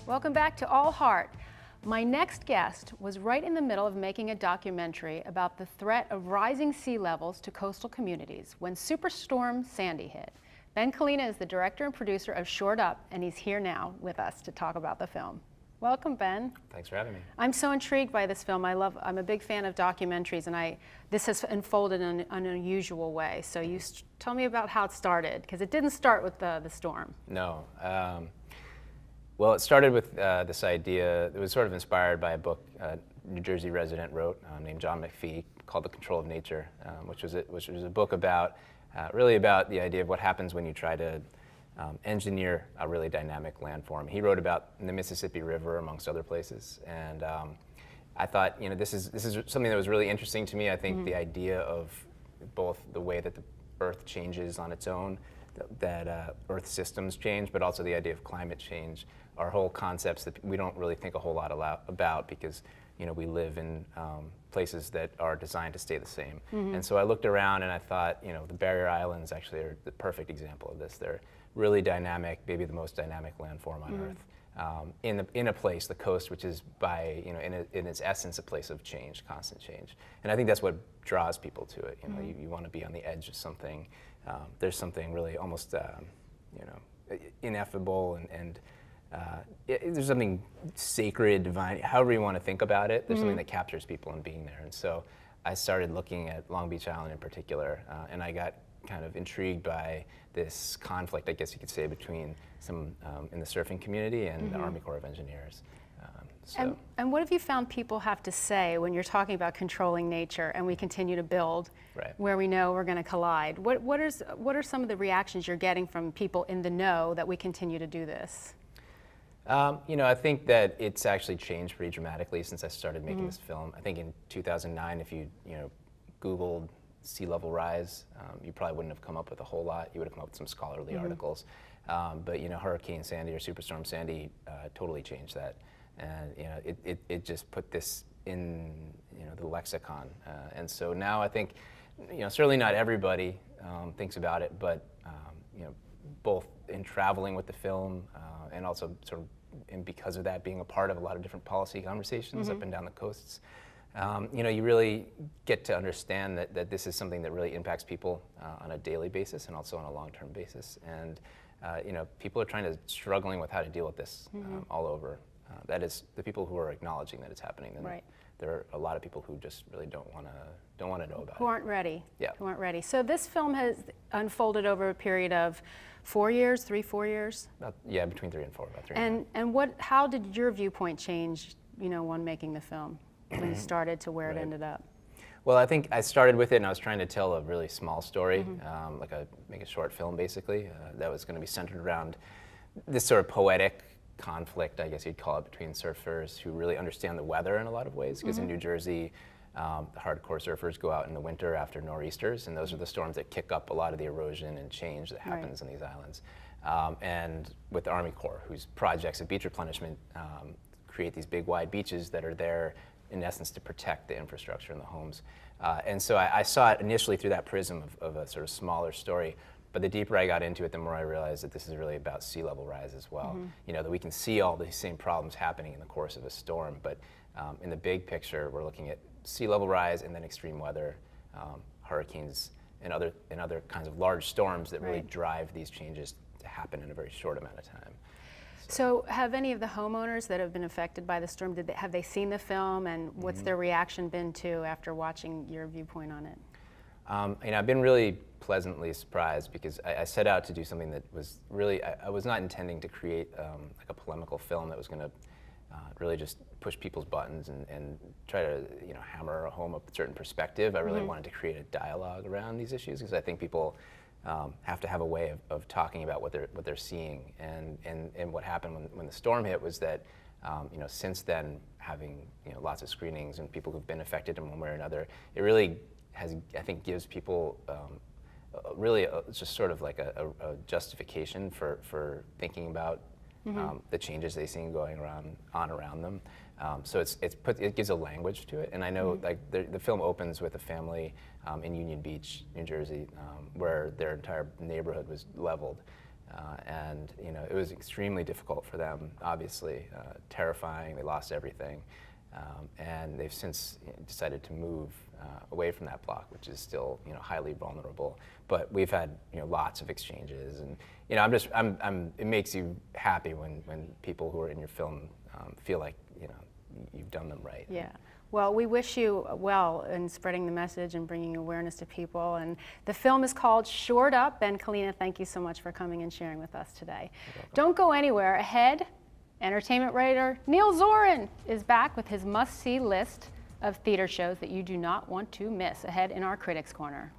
Welcome back to All Hart. My next guest was right in the middle of making a documentary about the threat of rising sea levels to coastal communities when Superstorm Sandy hit. Ben Kalina is the director and producer of Shored Up, and he's here now with us to talk about the film. Welcome, Ben. Thanks for having me. I'm so intrigued by this film. I'm a big fan of documentaries, and this has unfolded in an unusual way. So tell me about how it started, because it didn't start with the storm. No. Well, it started with this idea. It was sort of inspired by a book a New Jersey resident wrote named John McPhee called The Control of Nature, which was a book about really about the idea of what happens when you try to engineer a really dynamic landform. He wrote about the Mississippi River, amongst other places, and I thought, this is something that was really interesting to me. I think the idea of both the way that the Earth changes on its own, that Earth systems change, but also the idea of climate change are whole concepts that we don't really think a whole lot about because we live in places that are designed to stay the same. And so I looked around and I thought, the Barrier Islands actually are the perfect example of this. They're really dynamic, maybe the most dynamic landform on Earth. In a place, the coast, which is by, in its essence, a place of change, constant change. And I think that's what draws people to it. You want to be on the edge of something. There's something really almost, ineffable and there's something sacred, divine, however you want to think about it. There's something that captures people in being there. And so I started looking at Long Beach Island in particular, and I got kind of intrigued by this conflict, I guess you could say, between some in the surfing community and the Army Corps of Engineers. And what have you found people have to say when you're talking about controlling nature and we continue to build where we know we're going to collide? What are some of the reactions you're getting from people in the know that we continue to do this? I think that it's actually changed pretty dramatically since I started making this film. I think in 2009, if you Googled sea level rise, you probably wouldn't have come up with a whole lot. You would have come up with some scholarly articles. But Hurricane Sandy or Superstorm Sandy totally changed that. And it just put this in the lexicon. And so now I think certainly not everybody thinks about it, but both in traveling with the film and also sort of and because of that being a part of a lot of different policy conversations up and down the coasts, you really get to understand that this is something that really impacts people on a daily basis and also on a long-term basis. And people are struggling with how to deal with this all over. That is the people who are acknowledging that it's happening. Then there are a lot of people who just really don't want to know about it. Who aren't ready. Yeah. Who aren't ready. So this film has unfolded over a period of 4 years, 4 years? Between 3 and 4, about 3 and 4. And how did your viewpoint change, when making the film, when you started to where it ended up? Well, I think I started with it and I was trying to tell a really small story, make a short film basically, that was going to be centered around this sort of poetic conflict, I guess you'd call it, between surfers who really understand the weather in a lot of ways, because in New Jersey, the hardcore surfers go out in the winter after nor'easters, and those are the storms that kick up a lot of the erosion and change that happens in these islands. And with the Army Corps, whose projects of beach replenishment create these big wide beaches that are there in essence to protect the infrastructure and the homes. And so I saw it initially through that prism of a sort of smaller story. But the deeper I got into it, the more I realized that this is really about sea level rise as well. That we can see all these same problems happening in the course of a storm, but in the big picture, we're looking at sea level rise and then extreme weather, hurricanes, and other kinds of large storms that really drive these changes to happen in a very short amount of time. So have any of the homeowners that have been affected by the storm, have they seen the film, and what's their reaction been to after watching your viewpoint on it? I've been really pleasantly surprised because I set out to do something that was really, I was not intending to create like a polemical film that was going to really just push people's buttons and try to hammer home a certain perspective. I really wanted to create a dialogue around these issues because I think people have to have a way of talking about what they're seeing. And what happened when the storm hit was that since then, having lots of screenings and people who've been affected in one way or another, it really I think gives people really just sort of like a justification for thinking about the changes they see going on around them. So it gives a language to it. And I know like the film opens with a family in Union Beach, New Jersey, where their entire neighborhood was leveled. And it was extremely difficult for them, obviously, terrifying. They lost everything. And they've since decided to move away from that block, which is still highly vulnerable. But we've had lots of exchanges, and it makes you happy when people who are in your film feel like you've done them right. Yeah. Well, we wish you well in spreading the message and bringing awareness to people. And the film is called Shored Up. And Kalina, thank you so much for coming and sharing with us today. Don't go anywhere. Ahead, entertainment writer Neil Zorin is back with his must-see list of theater shows that you do not want to miss, ahead in our Critics Corner.